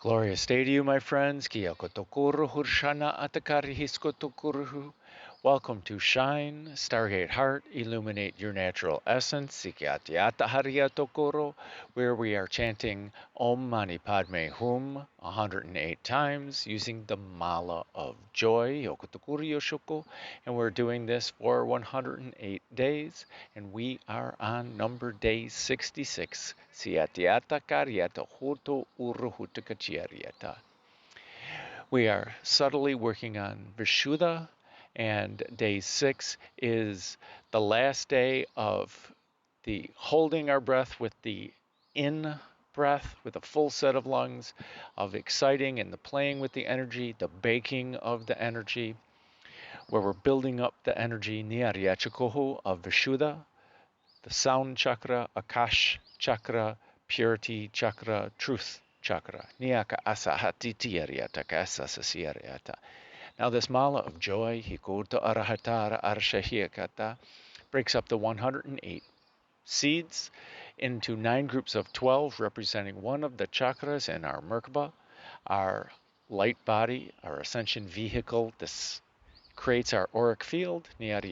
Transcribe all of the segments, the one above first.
Glorious day to you, my friends. Kia kotokuru hurshana atakari hiskotokuruhu. Welcome to Shine, Stargate Heart, Illuminate Your Natural Essence, Sikyatiata Hariya Tokoro, where we are chanting Om Mani Padme Hum 108 times using the Mala of Joy, Yokotokuru Yoshoko, and we're doing this for 108 days, and we are on number day 66, Siatiata Karyata Huto Uruhutakachiariata. We are subtly working on Vishuddha, and day 6 is the last day of the holding our breath with the in breath, with a full set of lungs, of exciting and the playing with the energy, the baking of the energy, where we're building up the energy, Niyaryachakohu of Vishuddha, the sound chakra, Akash chakra, purity chakra, truth chakra. Niyaka asa hatitiyariata kasa sasiyariata. Now this mala of joy, hikoto arahatara arshahiyakata, breaks up the 108 seeds into 9 groups of 12, representing one of the chakras in our Merkaba, our light body, our ascension vehicle. This creates our auric field. At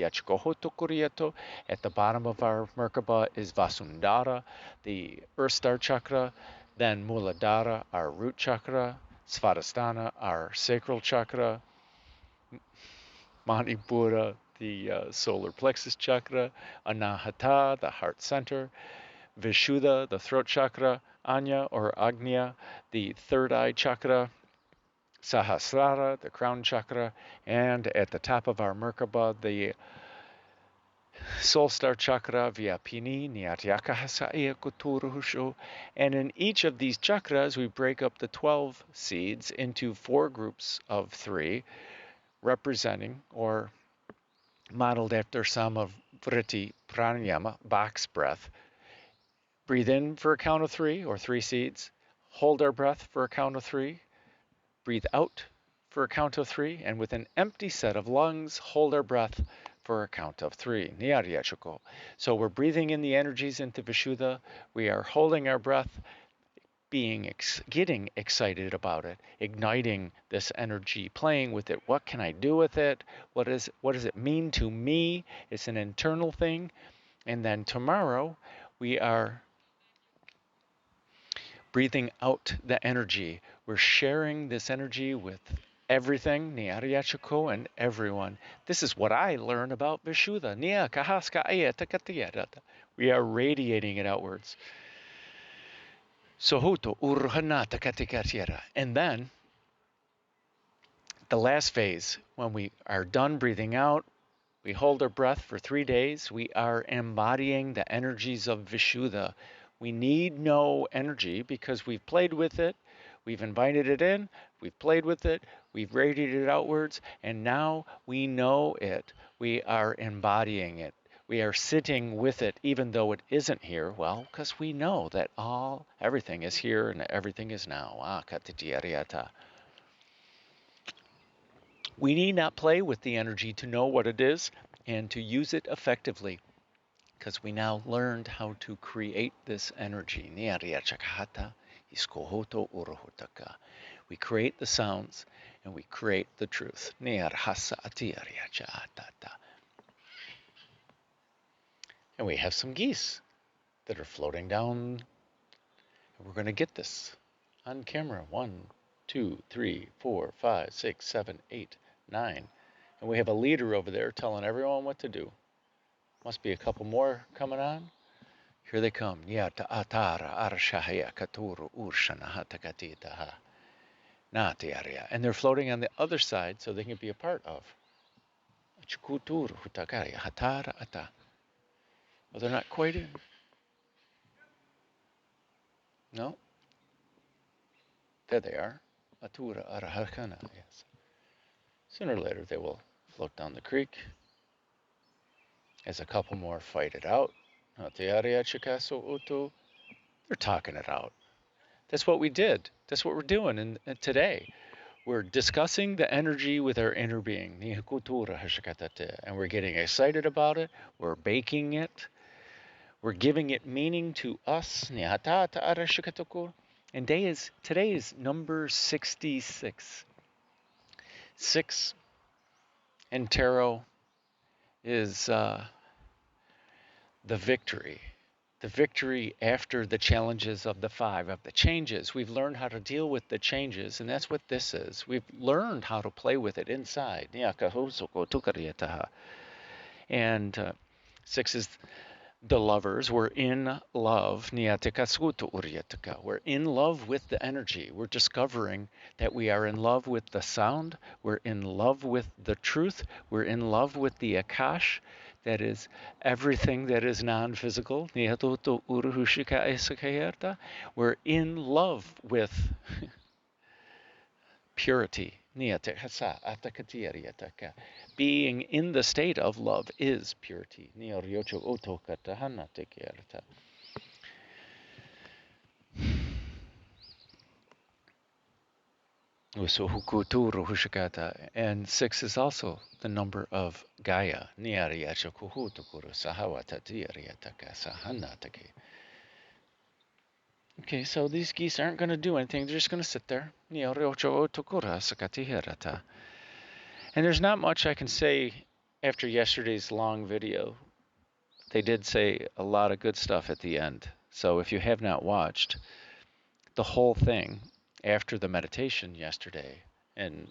the bottom of our Merkaba is Vasundhara, the earth star chakra, then Muladhara, our root chakra, Svadhisthana, our sacral chakra, Manipura, the solar plexus chakra, Anahata, the heart center, Vishuddha, the throat chakra, Anya or Agnya, the third eye chakra, Sahasrara, the crown chakra, and at the top of our Merkaba, the soul star chakra, Vyapini, Nyatyakahasaya Kuturuhusho. And in each of these chakras, we break up the 12 seeds into 4 groups of 3, representing or modeled after Samavritti Pranayama, box breath. Breathe in for a count of 3 or 3 seeds. Hold our breath for a count of 3. Breathe out for a count of 3. And with an empty set of lungs, hold our breath for a count of 3. Niyaryachuko. So we're breathing in the energies into Vishuddha. We are holding our breath, getting excited about it, igniting this energy, playing with it. What can I do with it? What does it mean to me? It's an internal thing. And then tomorrow we are breathing out the energy. We're sharing this energy with everything, Niyaryachuko, and everyone. This is what I learned about Vishuddha. We are radiating it outwards. Sohuto urhanata katikatiera. And then the last phase, when we are done breathing out, we hold our breath for 3 days. We are embodying the energies of Vishuddha. We need no energy because we've played with it, we've invited it in, we've played with it, we've radiated it outwards, and now we know it. We are embodying it. We are sitting with it even though it isn't here. Well, because we know that everything is here and everything is now. We need not play with the energy to know what it is and to use it effectively, because we now learned how to create this energy. We create the sounds and we create the truth. And we have some geese that are floating down. And we're going to get this on camera. 1, 2, 3, 4, 5, 6, 7, 8, 9. And we have a leader over there telling everyone what to do. Must be a couple more coming on. Here they come. And they're floating on the other side so they can be a part of. Oh, they're not quite in. No. There they are. Atura arahakana. Yes. Sooner or later they will float down the creek. As a couple more fight it out. They're talking it out. That's what we did. That's what we're doing today. We're discussing the energy with our inner being. And we're getting excited about it. We're baking it. We're giving it meaning to us. And And today is number 66. 6 in tarot is the victory. The victory after the challenges of the 5, of the changes. We've learned how to deal with the changes, and that's what this is. We've learned how to play with it inside. And 6 is the lovers. We're in love. We're in love with the energy. We're discovering that we are in love with the sound. We're in love with the truth. We're in love with the Akash. That is everything that is non-physical. We're in love with purity. Being in the state of love is purity. And 6 is also the number of Gaia. Okay, so these geese aren't going to do anything. They're just going to sit there. And there's not much I can say after yesterday's long video. They did say a lot of good stuff at the end. So if you have not watched the whole thing after the meditation yesterday and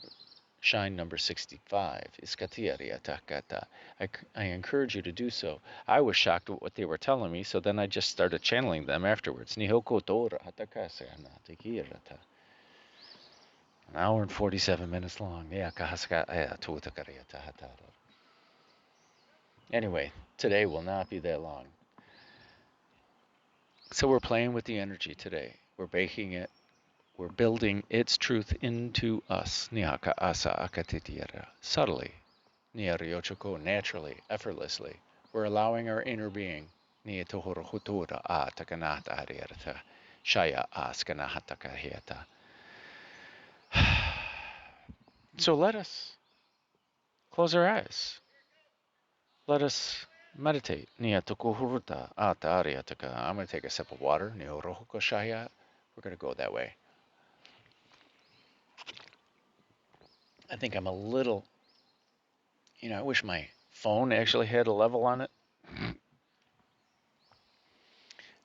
Shine number 65 is Katiaria Takata. I encourage you to do so. I was shocked at what they were telling me, so then I just started channeling them afterwards. Nihoko Tora Hatakasana Tikirata. An hour and 47 minutes long. Anyway, today will not be that long. So we're playing with the energy today. We're baking it. We're building its truth into us. Nihaka asa akatitiara. Subtly. Niariochoko, naturally, effortlessly. We're allowing our inner being. Nietohorohutura a takanata ariarta. Shaya askanahatakahiata. So let us close our eyes. Let us meditate. Niatokuhuruta ata ariataka. I'm going to take a sip of water. Niorohoko shaya. We're going to go that way. I think I'm a little, I wish my phone actually had a level on it.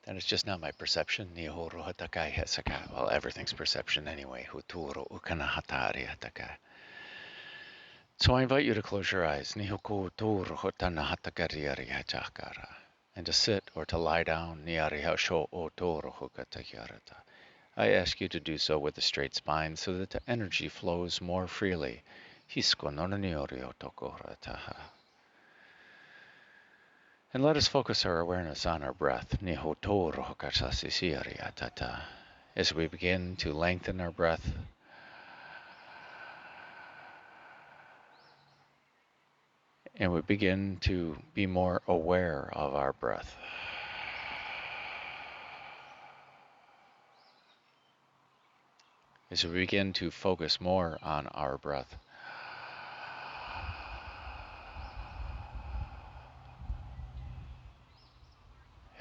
That is just not my perception. Well, everything's perception anyway. So I invite you to close your eyes. And to sit or to lie down. I ask you to do so with a straight spine so that the energy flows more freely. And let us focus our awareness on our breath. As we begin to lengthen our breath, and we begin to be more aware of our breath. As we begin to focus more on our breath.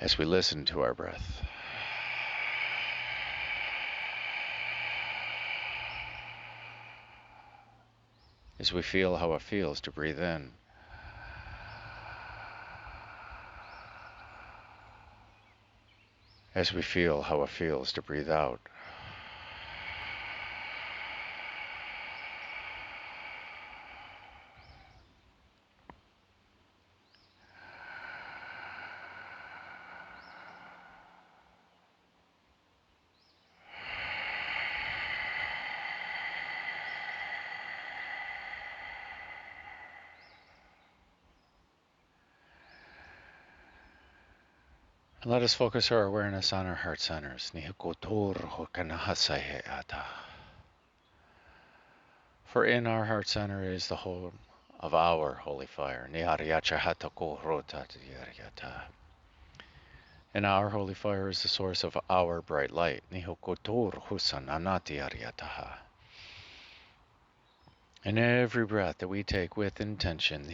As we listen to our breath. As we feel how it feels to breathe in. As we feel how it feels to breathe out. And let us focus our awareness on our heart centers. For in our heart center is the home of our holy fire. And our holy fire is the source of our bright light. And every breath that we take with intention,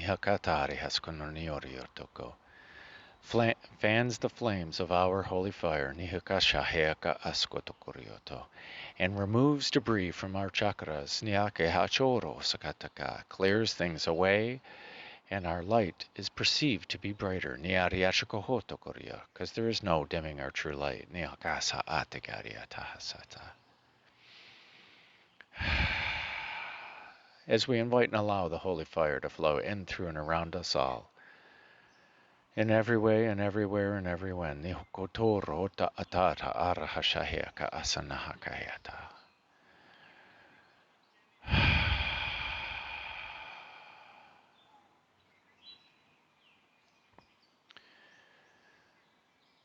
fans the flames of our holy fire, Nihikashaheka Askotokuryoto, and removes debris from our chakras, Nyake Hachoro Sakataka, clears things away, and our light is perceived to be brighter, Nyariachikohotokurya, because there is no dimming our true light, Nyakasa Atigariatahasata. As we invite and allow the holy fire to flow in, through, and around us all, in every way and everywhere and everywhen, Nihokotoro ta atata arahashaheka asanahakayata.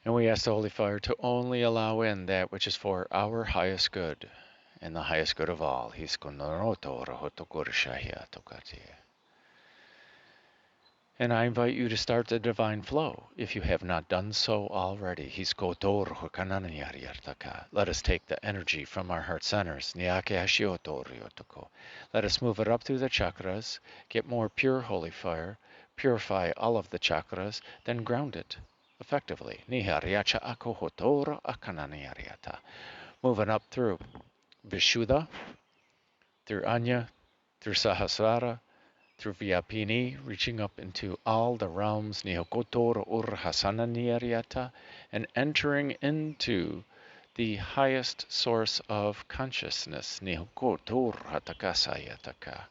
And we ask the holy fire to only allow in that which is for our highest good, and the highest good of all. And I invite you to start the divine flow, if you have not done so already. Let us take the energy from our heart centers. Let us move it up through the chakras, get more pure holy fire, purify all of the chakras, then ground it effectively. Move it up through Vishuddha, through Anya, through Sahasrara, through Vyapini, reaching up into all the realms, Nihokotor Urhasana Niyariata, and entering into the highest source of consciousness, Nihokotor Hatakasayataka,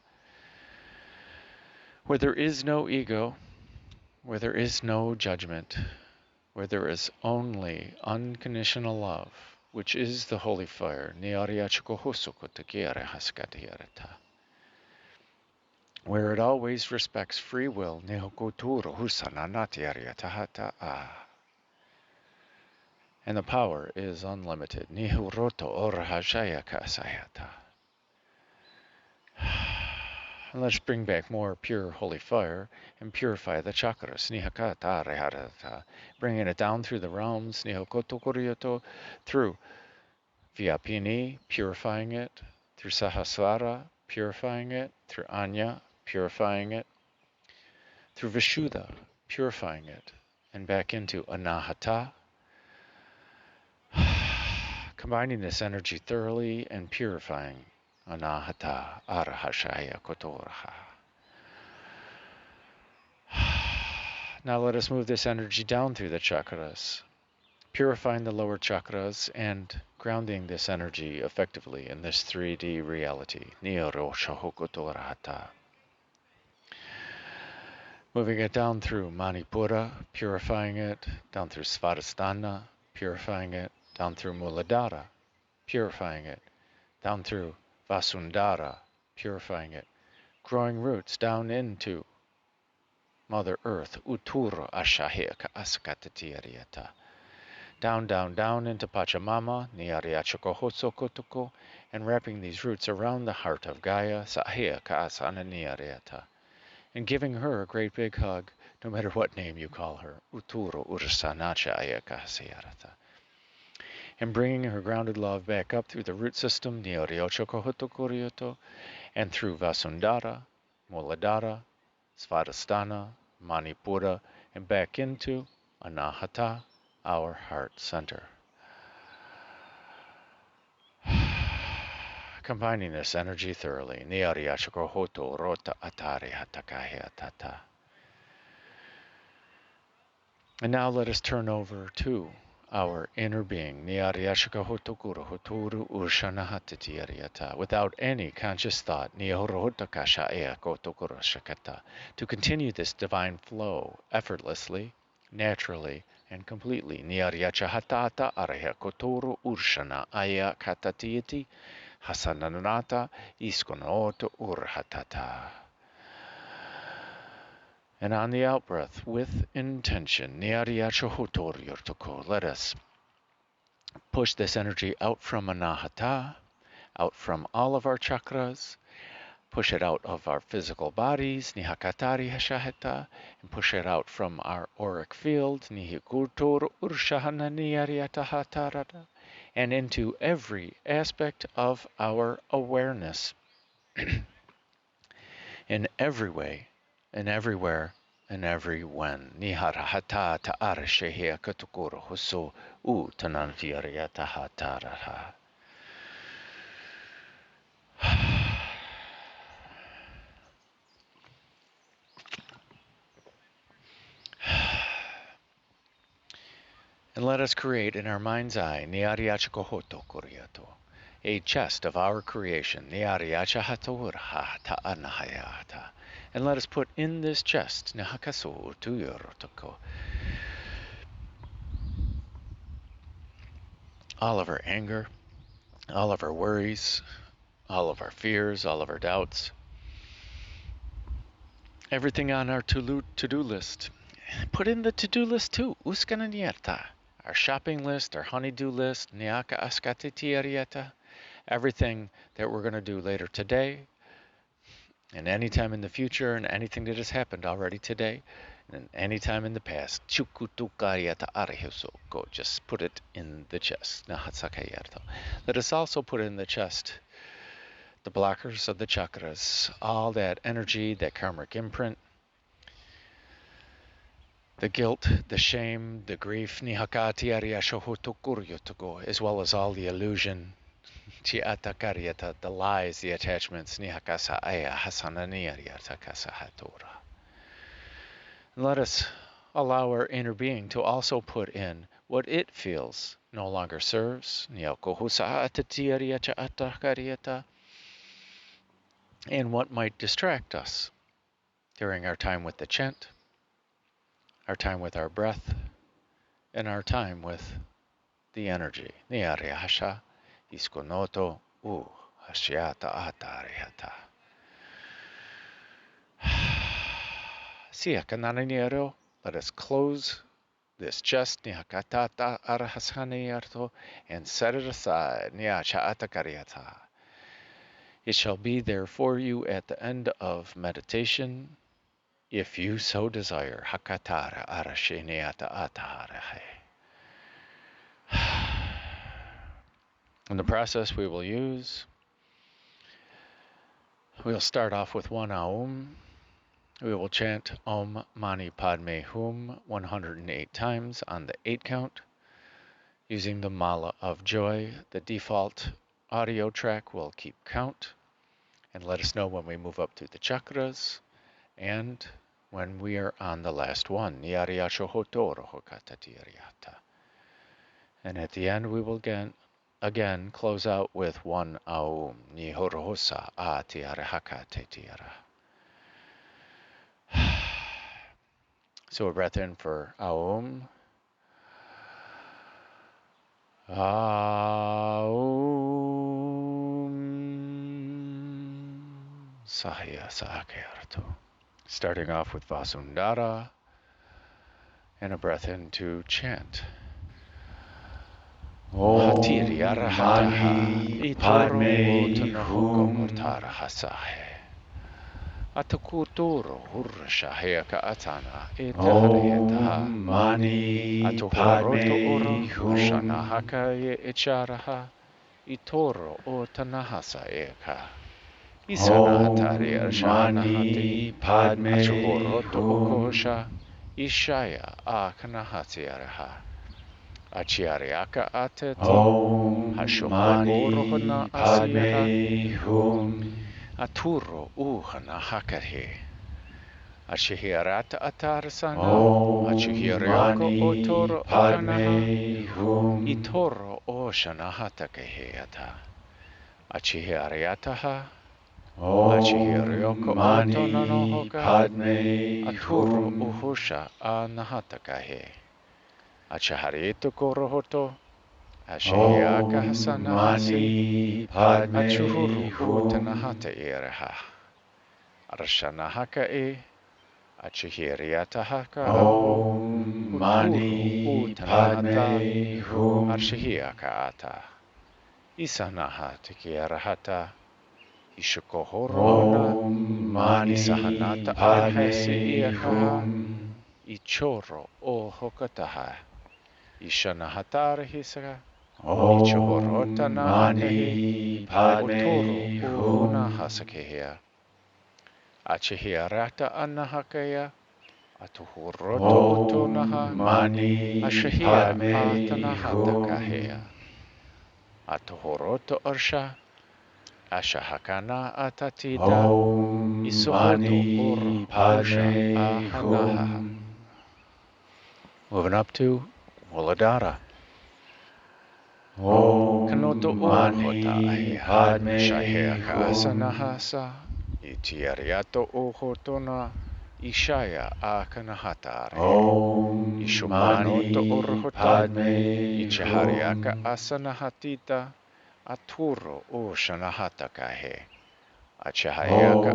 where there is no ego, where there is no judgment, where there is only unconditional love, which is the holy fire, Niariachikohosukotakiarahaskatiyarata, where it always respects free will, and the power is unlimited. And let's bring back more pure holy fire and purify the chakras, bringing it down through the realms, through Vyapini, purifying it, through Sahasrara, purifying it, through Anya, purifying it, through Vishuddha, purifying it, and back into Anahata, combining this energy thoroughly and purifying Anahata Arahashaya Kotoraha. Now let us move this energy down through the chakras, purifying the lower chakras and grounding this energy effectively in this 3D reality. Moving it down through Manipura, purifying it, down through Svadhisthana, purifying it, down through Muladhara, purifying it, down through Vasundhara, purifying it, growing roots down into Mother Earth, Uttura Ashaheka Askatatiariata, down, down, down into Pachamama, Niariachakohotsokotoko, and wrapping these roots around the heart of Gaia, Sahea Kaasana Niariata, and giving her a great big hug, no matter what name you call her, Uturo Ursanacha Ayakasiarata, and bringing her grounded love back up through the root system, Nioriochokohotokorioto, and through Vasundhara, Muladhara, Svadhisthana, Manipura, and back into Anahata, our heart center. Combining this energy thoroughly, Niariachakohoto Rota Atari Hatakahiatata. And now let us turn over to our inner being, without any conscious thought, to continue this divine flow effortlessly, naturally, and completely. Hasananata iskonoto urhatata. And on the out-breath, with intention, let us push this energy out from Anahata, out from all of our chakras, push it out of our physical bodies, Nihakatari Hashaheta, and push it out from our auric field, Nihikutur Urshahana Niariatahatarada, and into every aspect of our awareness, in every way, and everywhere, and every when. Nihara hata ta'ara shehea katukuro huso u tananfiariata hataraha. And let us create in our mind's eye Niariachakohoto Kuriato, a chest of our creation, Niariachahatorha Ta'anahayata. And let us put in this chest Nahakasu Tuyurotoko all of our anger, all of our worries, all of our fears, all of our doubts, everything on our to-do list. Put in the to-do list too, Uskananierta. Our shopping list, our honey-do list, Niaka Askatitiarieta, everything that we're going to do later today, and any time in the future, and anything that has happened already today, and any time in the past. Go, just put it in the chest. Let us also put in the chest the blockers of the chakras, all that energy, that karmic imprint, the guilt, the shame, the grief, as well as all the illusion, the lies, the attachments. And let us allow our inner being to also put in what it feels no longer serves, and what might distract us during our time with the chant, our time with our breath, and our time with the energy. Niarihasha iskonoto u hashiata atarihata. Siakanananiero, let us close this chest nihakatata arahashaniyarto and set it aside. Niachaata kariata. It shall be there for you at the end of meditation, if you so desire. Hakatara arashiniata ataharahe. In the process we will use, we'll start off with one Aum. We will chant Om Mani Padme Hum 108 times on the 8 count, using the Mala of Joy. The default audio track will keep count, and let us know when we move up through the chakras, and when we are on the last one. And at the end we will again close out with one Aum. Nihorohosa a tiarahaka te tiara. So a breath in for Aum. Aum. Sahya Sahakyarto. Starting off with Vasundhara, and a breath in to chant. Om Mani Padme Hum. Atukuturo Hurshaheka Atana Om Mani Padme Hum. Haka Echaraha Itoro O Tanahasa Eka Isanahatari Mani Padme Achuhoroto Okosha Ishaya Akanahatiaraha Achiariaka Atete Hashokorohana Padme Hum. Aturo uhana hakahe. Achihiarata atarasana. Achihiarioko otoro okanaha. Itoro oshana hatakaheata. Achihiariataha. Achihirioko otonanohoka. Aturo uhusha anahatakahe. Achaharieto korohoto. Ashiaka Hasanahasi Achuhuru Utanahata Eraha Arshanahaka E Achihiriatahaka Om Mani Padme Hum. Arshihiaka Ata Isanaha Tikiarahata Ishukohorona Mani Sahanata Ahasi Hum. Ichoro O Hokataha Ishanahatara Hisaka Om Mani Padme Hum. Hasakehia Achihiarata Anahakaya atuhuroto utunaha, ashahia atanahata kahea, atuhuroto arsha, ashahakana atatida, isuhoto ur usha ahanaha. Moving up to Muladhara. Kanoto urhota aheha, shahea kaasanahasa, itiariato uhotona, ishaya akanahatare. Ishumanoto urhota, ichahariaka asanahatita, aturo ushanahata kahe. Achahayaka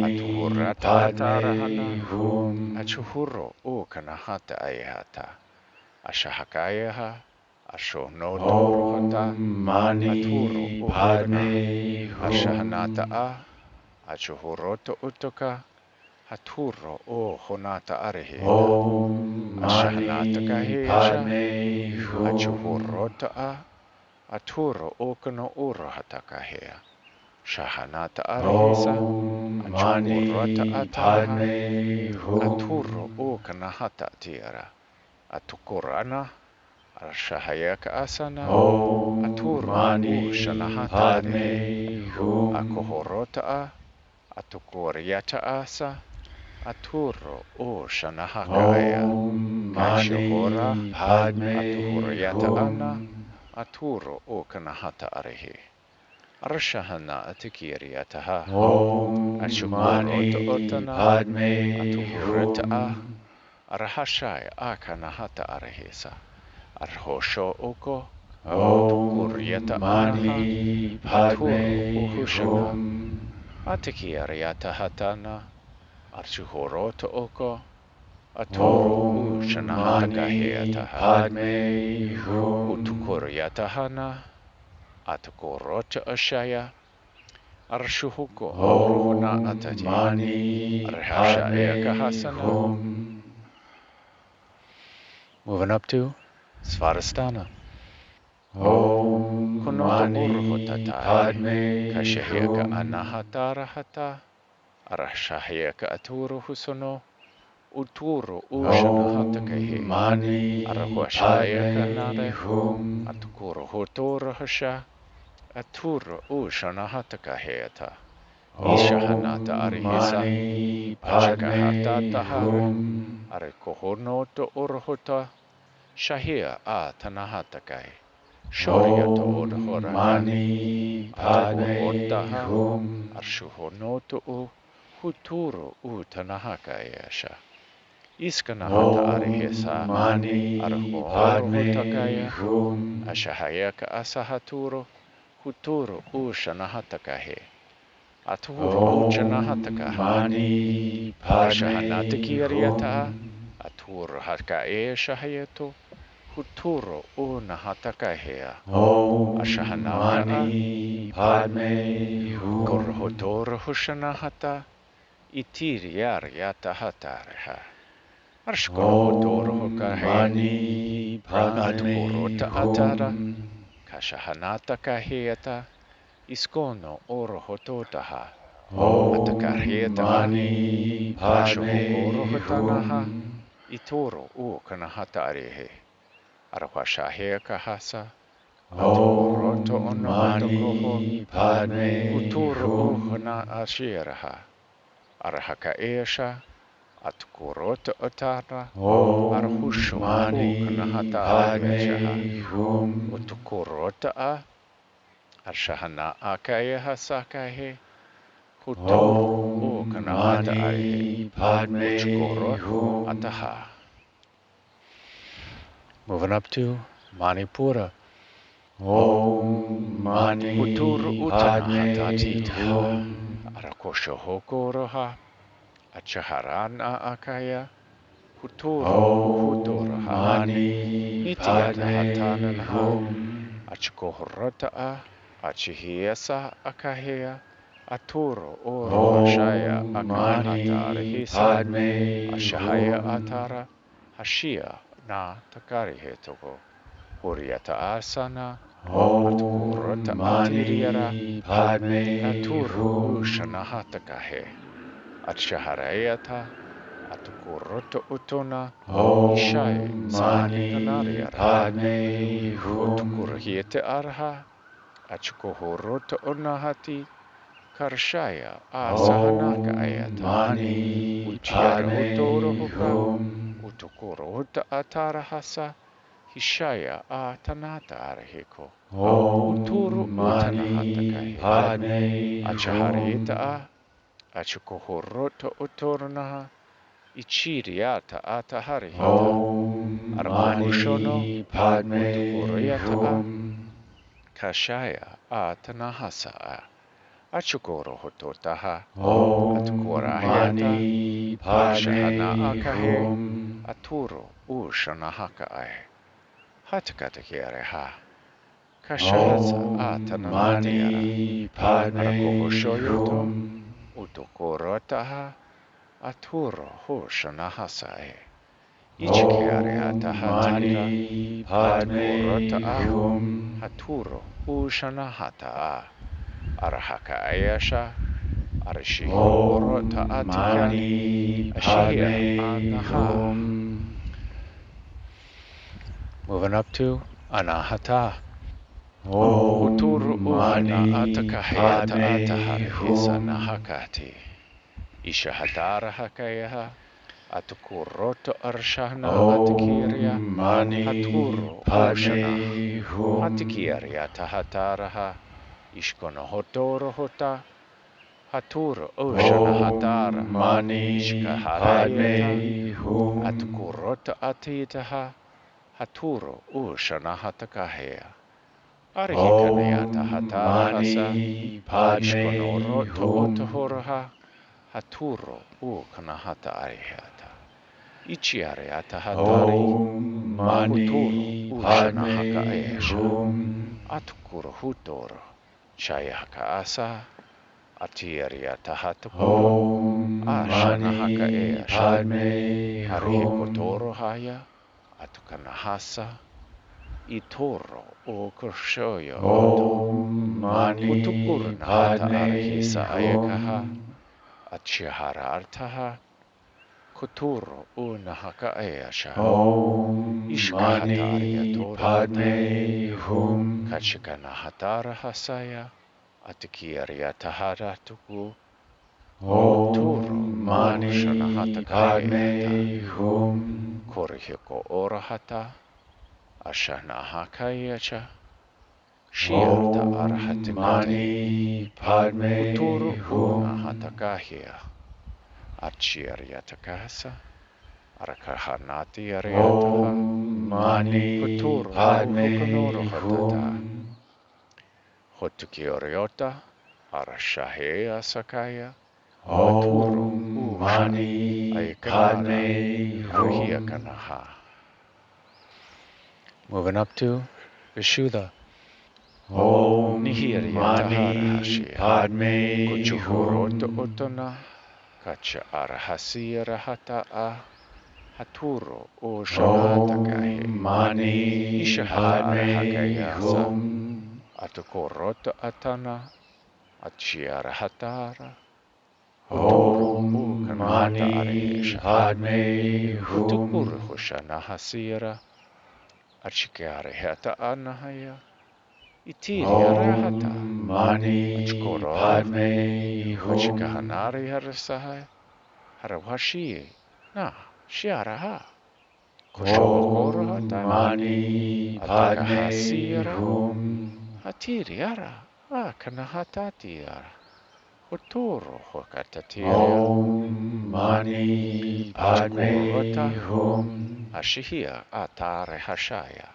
atuhurata atarahana, achuhuro ukanahata ayahata. Ashahakayaha, ashonoto urhota, aturo ukana, ashahanata achuhuroto utoka, aturo honata areheda, ashahanata kahesha, achuhurota aturo ukano urhata kahea, shahanata arehesa, achuhurota ataha, aturo ukanahata tiara, atukurana, Arshahayaka asana, aturo shanahata arehe, akohorota atukoriata asa, aturo shanahakaya, kashohora, atuhoriata ana, aturo kanahata arehe. Arshahana atikiriataha, achukorota otana, atuhurita arahashaya akanahata arehesa. Arhosho oko, tukuriata anaha, aturo uhushana, atiki ariata hatana, archuhoroto oko, aturo ushanahata kaheataha, utukuriata hana, atukorota ashaya, arshuhuko uruhuna atati, arhashaya kahasana. Moving up to Svadhisthana. Kunoto urhotatai, kashaheka anahatarahata, arashaheka aturo husono, uturo ushanahatakahe, arahuashayeka nare, atukuro hotora hasha, aturo ushanahatakaheta, ishahanata arihisa, achakahatataha, arekohonoto urhota, shahia atanahatakai. Shoryato odhora, atuhorotaha, arshuhonoto huturo utanahakayasha. Iskanahata arihesa, arhohotakaya, ashahayaka asahaturo, huturo ushanahatakahe. Aturo uchanahatakaha, ashahanatakiariata, aturo hakae shahayato, huturo unahatakahea, ashahanata korhotor hushanahata, itiriariata hatareha, arshkorhotor hokahe, atukorota atara, kashahanata kaheata, iskono orhototaha, atakarheata ani, ashohokorohotanaha, itoro ukanahatarehe. Arwashahea kahasa, atukoroto onohotokoho, uturo uhana ashiraha, arhakaesha, atukoroto otara, arhusho ukanahata ariashaha, utukorota arshahana akaeha sakahe, huturo ukanahata arihe, uchukoro ataha. Moving up to Manipura. Uturu utanahatatita, arakosho hokoroha, achaharana akaya, huturu uhutoraha, nitiyata hatananaha, achkohorota achihiesa akahea, aturo oro ashaya akanahata arihisa, ashahaya atara, hashia na takarihetogo. Huriata asana, atukurota atiriara, aturu ushanahatakahe, atshaharayata, Atukuroto utona. Om Ishai. Mani Sanariara. Padme Hum. Utukurahiete arha. Achukuhoroto onahati. Karshaya. Asahanaka ayata. Mani Uchiara hotoro Padme hoka. Hum. Utukuro hota atarahasa. Hishaya atanata arahiko. Uturu Om utanahata Mani kahe. Padme Achaharieta Hum. a. Achukuhoroto utornaha. Ichiriata ataharihita. Om Arakohoshono. Mani Padme Utukuriata a. Hum. Kashaya atanahasa a. Achukoro hototaha. Om Atukurahiata. Mani Ashahana Padme akahe. Hum. Aturo ushanahaka ae. Hatakatakiareha. Kashahasa Om atananatiara. Mani Padme Arakohoshoyoto. Hum. Utokorotaha. Aturo hoshanahasa e. Ichikiareata Om hatira. Mani Atukorota Padme a. Hum. Haturo ushanahata a. Arahaka ayasha. Arishihi orota Om atika. Mani Ashihia Padme anaha. Hum. Moving up to Anahata. Uturu Om uhana Mani atakahiata Padme ataharihisa Hum. nahakati. Ishahatara hakayaha. Atukuroto arshana atikiria. Om Mani Haturo ushana. Padme Hum. Hatikiria tahataraha. Ishkono hotoro hota. Haturo ushana hatara. Om Mani Ishkaharayeta. Padme Hum. Atukuroto atitaha. Haturo ushana hatakahea. Arihikanayata Om hatarahasa. Mani Padme Ishkonoroto Hum. otohoraha. Haturo ukanahata arihata. Ichiariata hatari. Om Uturu Mani ushanahaka Padme ayesha. Hum. Atukuro hutoro. Chayaka asa. Atiariata hatakuro. Om Ashanahaka Mani ayesha. Padme Hum. Arihikotoro haya. Atukanahasa. Itoro o kushoyo oto. Om Mani Utukurna hata Padme arihisa ayakaha. Hum. Achihara artaha. Kuturo unahaka ayasha. Om Ishkahata Mani ariatoro hota. Padme Hum. Kachikana hatara hasaya. Atikiariata haratuku. Uturo Om o Mani shanahata kaheyata. Padme Hum. Korihiko orahata. Ashanahakayacha. Shiarta Om arahatikate. Mani Padme Uturu una Hum. hatakahia. Achiariatakasa. Arakahanati ariataha. Om Mani Huturu uhukanoro Padme hatata. Hum. Hotukioriota. Arashahea sakaya. Aturo Om usha. Mani Ayakanara. Padme Hum. Arihiakanaha. Moving up to Vishuddha. Om Nihiriatahara Mani hashia. Padme Kuchuhoroto Hum. otona. Kacha arahasi rahata a. Haturo o shanatakahe. Om Mani Ishahata Padme arahakayasa. Hum. Atukoroto atana. Achiarahatara. Huturo o Om kanahata Mani arihesha. Padme Utukuru Hum. hoshanahasira. Achikearehata anahaya. Itiri arahata. Om Mani Achikororaha. Padme Hum. Achikahanari harasaha. Harawashi. Na. Shiaraha. Om Koshokorohata. Mani Padme Atakahasira. Hum. Hatiri ara. Kanahatati ara. Hotoro hokatatiria. Om Mani Padme Atukorota. Hum. Ashihia atare hashaya.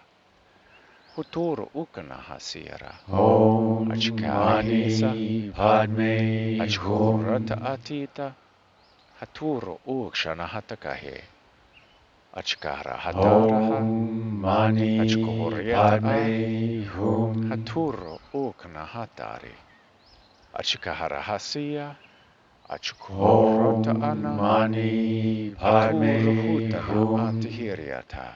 Hotoro ukanahasira. Om Achikarihisa. Mani Padme Achikorota Hum. atita. Haturo ukshanahatakahe. Achikara hataraha. Om Mani Achikohorieta a. Padme Hum. Haturo uknahatari. Achikahara hasia. Achikohorota Om ana. Mani Aturo Padme hutana Hum. atihiriata.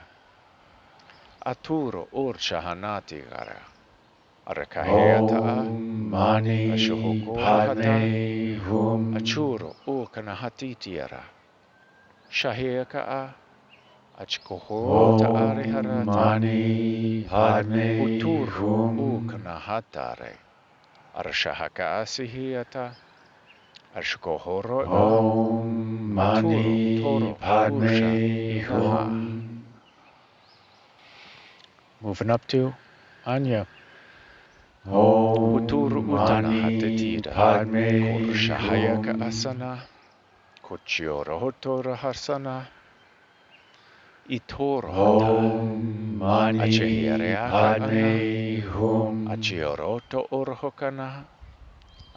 Aturo urshahanati gara. Arakaheata a. Om Mani Ashohokorahata. Padme Hum. Achuro ukanahatitiara. Shahiyaka'a. Achkohota ariharata. Mani Padme Uturu Hum. ukanahatare. Arshahaka asihiyata. Ashkohorota. Om Aturo Mani toro usha Padme inaha. Hum. Moving up to Anya. Uturu Om utana Mani hatetira. Padme Korshahayaka Hum. asana. Kochioro hotora hasana. Itoro hata. Om Mani Achehiareaka ana. Padme Hum. Achioroto orhokana.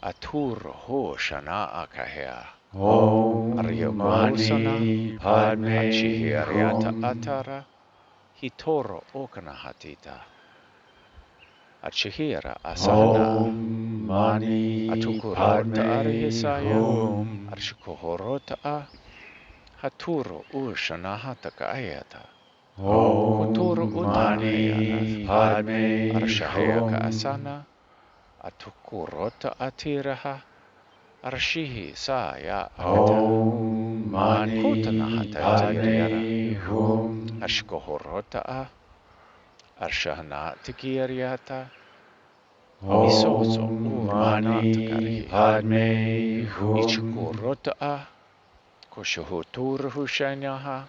Aturo ho shana akahea. Om Aryoko hosana. Mani Padme Achihiariata Hum. atara. Hitoro okana hatita. Achihira asahana. Om Mani Atukurota Padme arihisaya. Hum. Arshikohorota a. Haturo ushanahata ayata. Kuturo Om utanahayara. Mani Padme Arshahayaka Hum. asana. Atukurota atiraha. Arshihi saya akata. Om Mani Kotanahata tiriara. Padme Hum. Ashkohorota a. Arshahana tikiriata. Misozo Om urmanata Mani karhi. Padme Hum. Ichikurota a. Koshohutur hushanyaha.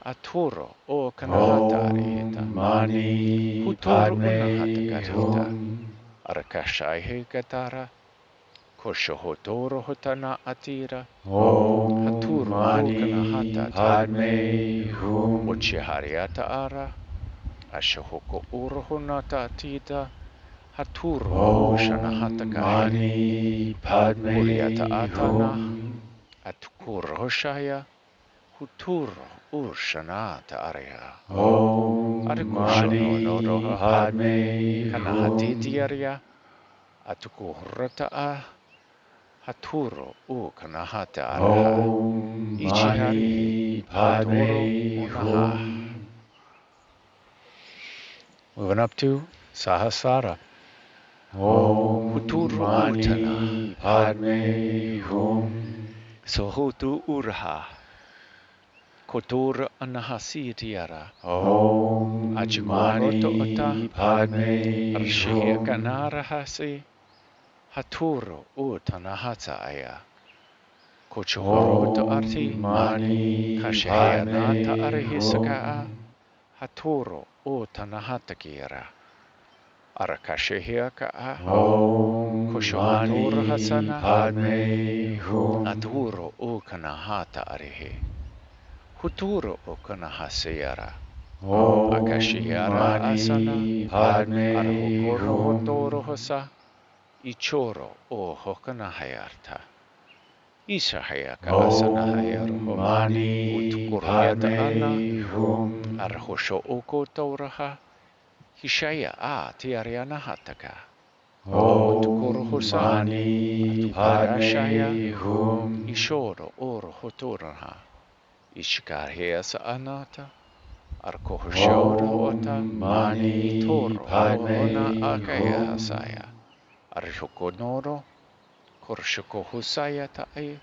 Aturo o kanahata arihita. Om Mani Huturu unahata Padme karita. Hum. Arakashaihe katara. Koshohotoro hotana atira. Om Haturu o kanahata Mani tira. Padme Hum. Ochihariata ara. Ashahoko urohonata atita. Haturu o shanahata Om kahe. Mani Padme Kuriata atana. Hum. Atukuroshaya. Huturo ushanata aria. Om Arikusho no no Mani roha. Padme Kanahatiti Hum. aria. Atukuhrata a. Haturo u kanahata araha. Om Ichiharihi. Mani Hatoro Padme unaha. Hum. Moving up to Sahasrara. Om Huturu utana. Mani Padme Hum. Sohutu urha. Kotur anahasitiara. Om Achikuroto ota. Mani Padme Arshihia Hum. kanarahasi. Haturo utanahata aya. Kochuhoroto arti. Om Mani Kashihianata Padme arihisakaa. Hum. Haturo utanahatakira. Arakashihiakaa. Om Koshohotor Mani hasana. Padme Hum. Aturo ukanahata arihi. Huturo ukanahasiyara. Om Akashihiara asana. Mani Padme Arhukono hotoro Hum. hasa. Ichoro o hokanahayarta. Ishahayaka asanahayaroho. Om Mani Utukurhiata ana. Padme Hum. Arhosho oko toraha. Hishaya a tiariana hataka. Om Utukuruhusa. Mani Atukarashaya. Padme Hum. Ishoro oro hotoraha. Ishkarhiasa anata. Arkohoshoro ota. Om Mani Itoro ohona Padme akaya Hum. hasaya. Arhokonoro. Korshoko husaya tae.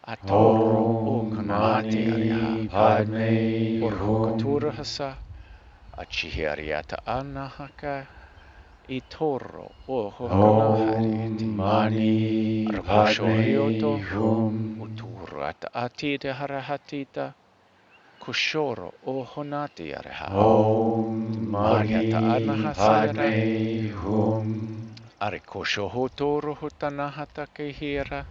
Atoro o Om kanahati ariha. Mani Padme Orhokatura Hum. hasa. Achihiariata anahaka. Itoro o hokanaharieti. Om Mani Arkoshohioto. Padme Hum. Uturata atite harahatita. Kushoro o honati ariha. Om Koriata Mani anahasayara. Padme Hum. Arikoshohotoro hotanahata kehira.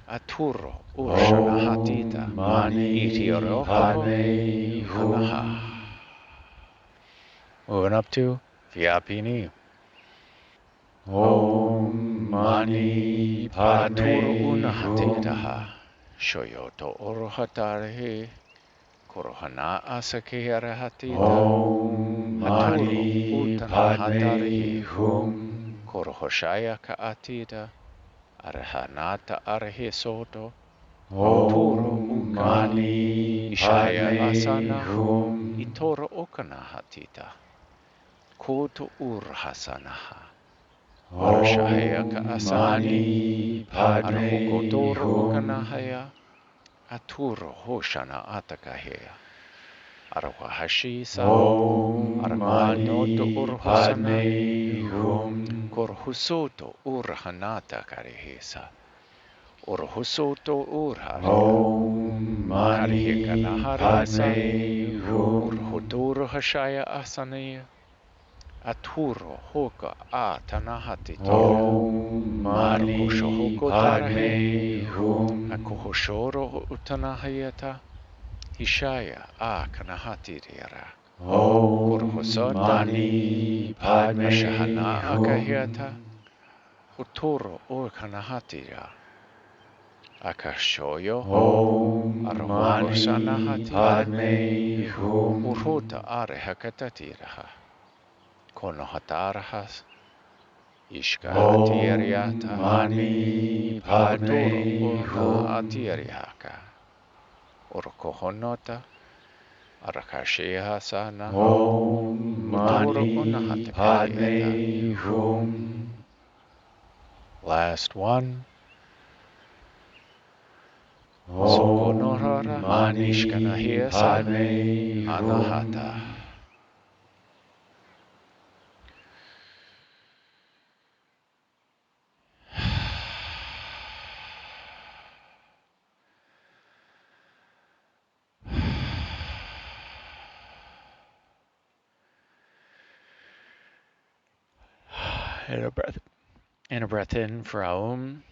Aturo ushanahatita. Om Mani Itiorokoho. Padme Hanaha. Hum. Moving up to Vyapini. Om Mani Aturo Padme unahatitaha. Hum. Shoyoto orohatarihi. Korohana asakehara hatita. Om Haturo Mani utanahatarihi. Padme Hum. Korohoshaya ka atita. Arahanata arahisoto. Turo Om uka. Mani Ishaya asana. Padme Hum. Itoro okanahatita. Koto urhasanaha. Arashahaya ka Om asani. Mani Padme Arhokotoro Hum. okanahaya. Aturo Hoshana Atakahea. Arawahashisa. Om Arakahanoto Mani Urhosana. Padme Hum. Korhusoto Urhanata Karihesa. Urhusoto Urhari. Om Mani Karihekanahariasa. Padme Hum. Urhuturo Hashaya Asaniya. Aturo Hoka A Tanahatito. Om Mani Araposhohoko Tarahe. Padme Hum. Akohoshoro Utanahayata. Hishaya A Kanahatiriara. Om Kurhosotani. Mani Padme Ashahana Akahiata. Hum. Utoro O Kanahatira. Akashoyo. Om Mani Arahosanahati. Padme Hum. Urhota Arehakatatiraha. Konohatarahas. Om Ishkahatiriata. Mani Utoro Padme Urna Hum. Atiriaka. Urkohonota. Arakashihasana. Om Utoro Mani Unahatakariata. Padme Hum. Last one. Om Sokonorara. Mani Ishkanahiasa. Padme Anahata. Hum. And a breath in for Aum.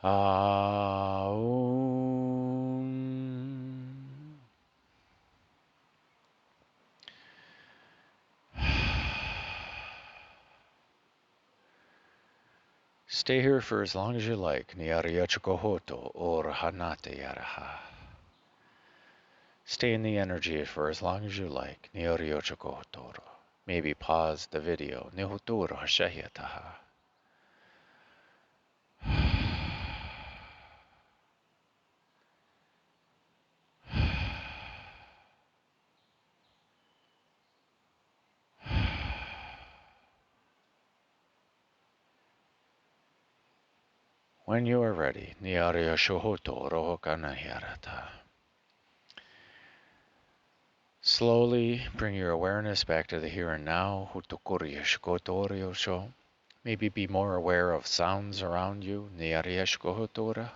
Aum. Stay here for as long as you like. Nyariyachukohoto or Hanate Yaraha. Stay in the energy for as long as you like. Nyariyachukohotoro. Maybe pause the video. Nihuturo Hashayataha. When you are ready, Nyariyashohoto Rohokanahirata. Slowly bring your awareness back to the here and now. Hutukuriyashkotoriyosho. Maybe be more aware of sounds around you. Nyariyashkohotora.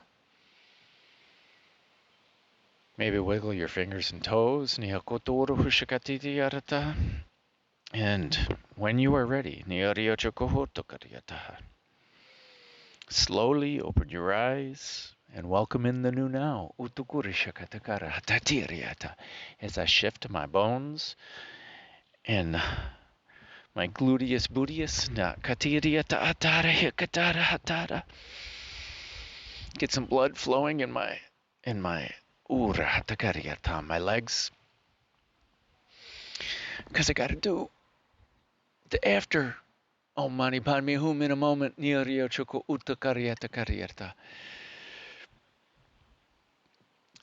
Maybe wiggle your fingers and toes. Nyakotorohushakatitiyarata. And when you are ready, Nyariyachokohotokariyataha. Slowly open your eyes and welcome in the new now. Utukurishakatakarahatatiriata. As I shift my bones and my gluteus booteus na katiriata atara hikatara hatara. Get some blood flowing in my ura hatakariata, my legs. Because I gotta do the after Om Mani Padme Hum in a moment. Niryo Choko Utakariata Kariata.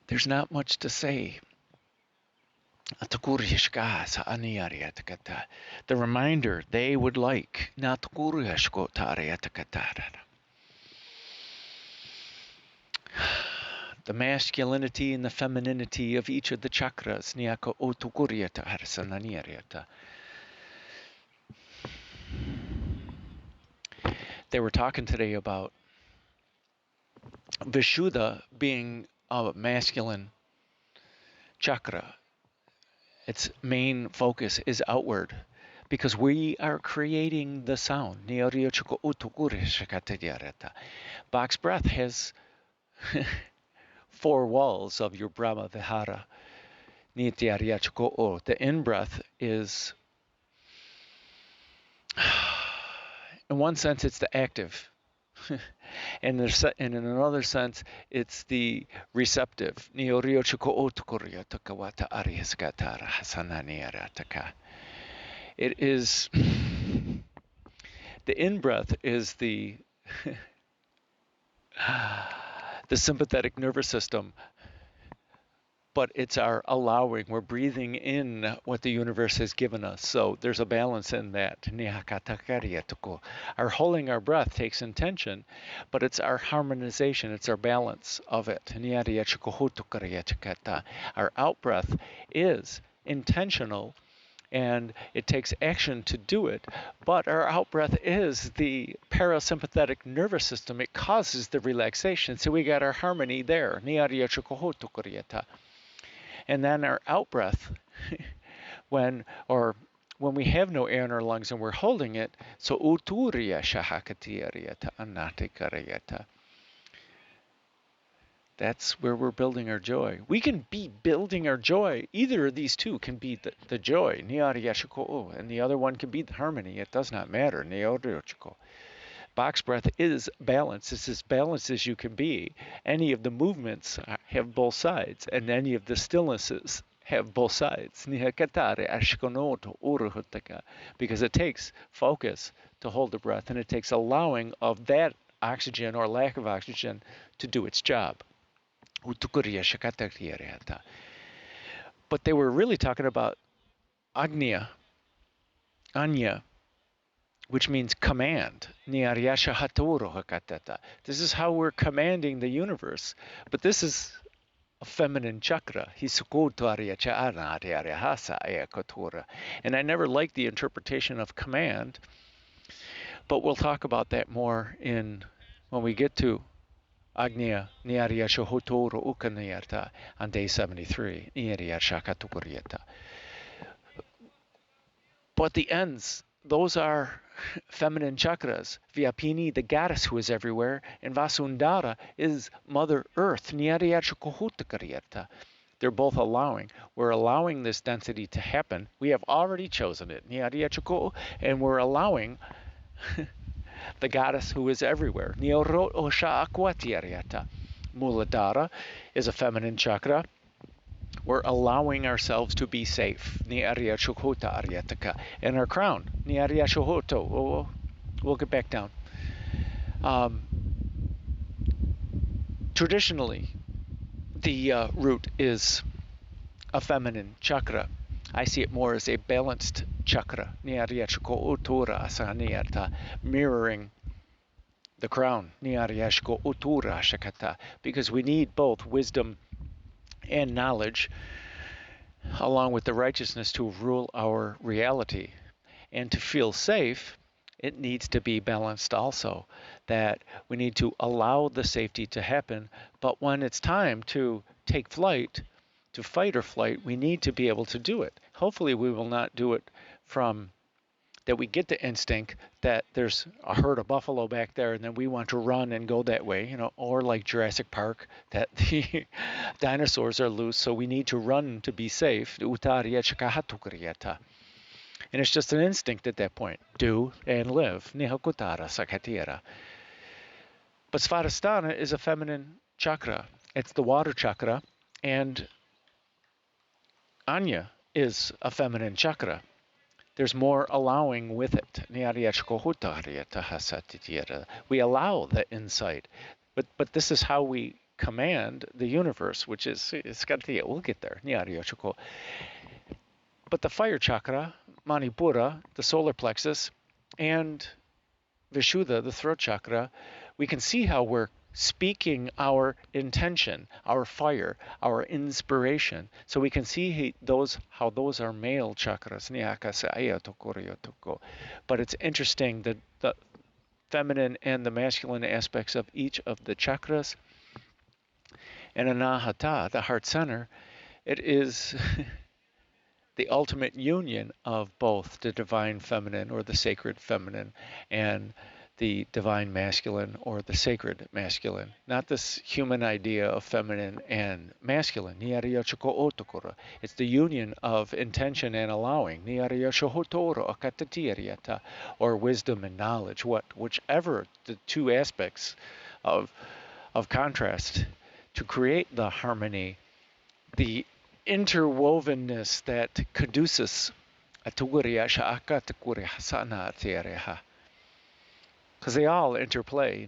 There's not much to say. The reminder they would like. The masculinity and the femininity of each of the chakras. They were talking today about Vishuddha being a masculine chakra. Its main focus is outward because we are creating the sound. Box breath has 4 walls of your Brahma Vihara. The in breath is, in one sense, it's the active. And in another sense, it's the receptive. It is the in breath is the the sympathetic nervous system but it's our allowing. We're breathing in what the universe has given us. So there's a balance in that. Our holding our breath takes intention, but it's our harmonization, it's our balance of it. Our out breath is intentional and it takes action to do it. But our out breath is the parasympathetic nervous system. It causes the relaxation. So we got our harmony there. And then our out breath, when we have no air in our lungs and we're holding it, so uturiya shahakatiyariyata anatikariyata. That's where we're building our joy. We can be building our joy. Either of these two can be the joy, and the other one can be the harmony. It does not matter. Box breath is balance. It's as balanced as you can be. Any of the movements have both sides, and any of the stillnesses have both sides. Because it takes focus to hold the breath, and it takes allowing of that oxygen or lack of oxygen to do its job. But they were really talking about Anya, which means command. This is how we're commanding the universe. But this is a feminine chakra. And I never liked the interpretation of command, but we'll talk about that more when we get to Agnya Nyarya Shohotoro Ukanayata on day 73. Nyarya Shakatukurieta. But the ends, those are feminine chakras. Vyapini, the goddess who is everywhere, and Vasundhara is Mother Earth. Nyarya Shokohutakarieta. They're both allowing. We're allowing this density to happen. We have already chosen it. Nyarya Choko, and we're allowing the goddess who is everywhere. Muladhara is a feminine chakra. We're allowing ourselves to be safe. And our crown. We'll get back down. Traditionally, the root is a feminine chakra. I see it more as a balanced chakra, mirroring the crown, because we need both wisdom and knowledge, along with the righteousness to rule our reality. And to feel safe, it needs to be balanced also, that we need to allow the safety to happen, but when it's time to take flight, to fight or flight, we need to be able to do it. Hopefully we will not do it from that we get the instinct that there's a herd of buffalo back there and then we want to run and go that way, or like Jurassic Park, that the dinosaurs are loose, so we need to run to be safe. And it's just an instinct at that point. Do and live. But Svadhisthana is a feminine chakra. It's the water chakra, and Anya is a feminine chakra. There's more allowing with it. We allow the insight. But this is how we command the universe, which is, we'll get there. But the fire chakra, Manipura, the solar plexus, and Vishuddha, the throat chakra, we can see how we're speaking our intention, our fire, our inspiration. So we can see how those are male chakras. But it's interesting that the feminine and the masculine aspects of each of the chakras. And Anahata, the heart center, it is the ultimate union of both the divine feminine or the sacred feminine and the divine masculine or the sacred masculine. Not this human idea of feminine and masculine. It's the union of intention and allowing. Or wisdom and knowledge. Whichever the two aspects of contrast to create the harmony, the interwovenness that conduces because they all interplay.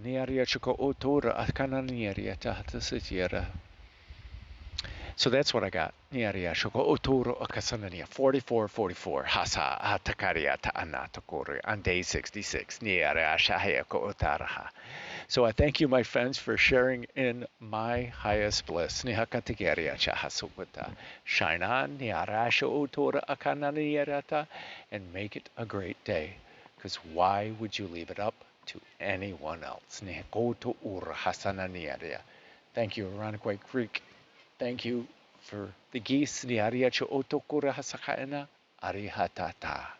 So that's what I got. Niaria shoko otoro akasanania 4444 hasa atakaria ta anatakori on day 66. Niaria shahayako otaraha. So I thank you, my friends, for sharing in my highest bliss. Nihakatigeria shahasubuta. Shine on, niarasha otora akananierata, and make it a great day. Because why would you leave it up to anyone else? Nihakoto ur hasananiaria. Thank you, Ironicway Creek. Thank you for the geese. Niaria cho otokura hasakaena. Arihatata.